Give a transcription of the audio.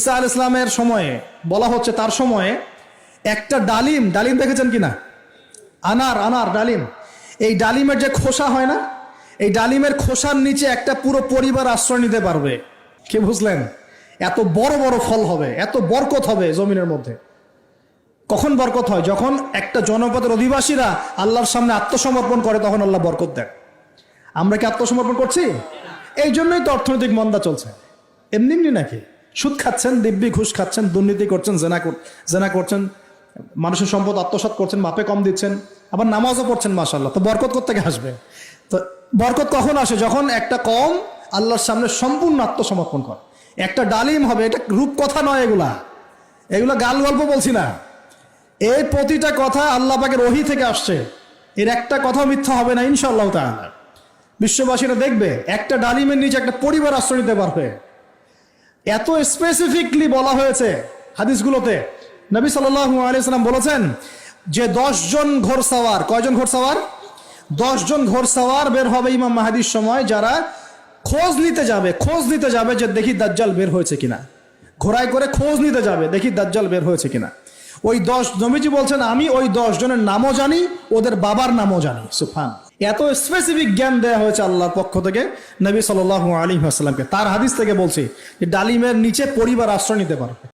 ঈসা আলাইহিস সালামের সময়ে বলা হচ্ছে, তার সময়ে একটা ডালিম দেখেছেন কিনা? আনার ডালিম, এই ডালিমের যে খোসা হয় না, এই ডালিমের খোসার নিচে একটা পুরো পরিবার আশ্রয় নিতে পারবে। কি বুঝলেন? এত বড় বড় ফল হবে, এত বরকত হবে জমিনের মধ্যে। কখন বরকত হয়? যখন একটা জনপদের অধিবাসীরা আল্লাহর সামনে আত্মসমর্পণ করে, তখন আল্লাহ বরকত দেয়। আমরা কি আত্মসমর্পণ করছি? এই জন্যই তো অর্থনৈতিক মন্দা চলছে। এমনি এমনি নাকি? সুদ খাচ্ছেন, দিব্যি ঘুষ খাচ্ছেন, দুর্নীতি করছেন, জেনা করছেন, মানুষের সম্পদ আত্মসাৎ করছেন, মাপে কম দিচ্ছেন, আবার নামাজও পড়ছেন, মাশাআল্লাহ। তো বরকত কোত্থেকে আসবে? তো বরকত কখন আসে? যখন একটা কওম আল্লাহর সামনে সম্পূর্ণ আত্মসমর্পণ করে। একটা ডালিম হবে, এটা রূপকথা নয়, এগুলা গাল গল্প বলছি না। এই প্রতিটা কথা আল্লাহ পাকের ওহী থেকে আসছে, এর একটা কথা মিথ্যা হবে না ইনশাআল্লাহ তাআলা। বিশ্ববাসীরা দেখবে একটা ডালিমের নিচে একটা পরিবার আশ্রয় নিতে পারবে। এত স্পেসিফিকলি বলা হয়েছে হাদিসগুলোতে। নবী সাল্লাল্লাহু আলাইহি ওয়াসাল্লাম বলেছেন যে 10 জন ঘোড়সওয়ার, কয়জন ঘোড়সওয়ার? 10 জন ঘোড়সওয়ার বের হবে ইমাম মাহদীর সময়, যারা খোঁজ নিতে যাবে যে দেখি দাজ্জাল বের হয়েছে কিনা। ঘোড়ায় করে খোঁজ নিতে যাবে, দেখি দাজ্জাল বের হয়েছে কিনা। ওই 10, নবীজি বলছেন আমি ওই 10 জনের নামও জানি, ওদের বাবার নামও জানি। সুবহান। এত স্পেসিফিক জ্ঞান দেয়া হয়েছে আল্লাহর পক্ষ থেকে নবী সাল্লাল্লাহু আলাইহি ওয়াসাল্লামকে। তার হাদিস থেকে বলছি যে ডালিমের নিচে পরিবার আশ্রয় নিতে পারবে।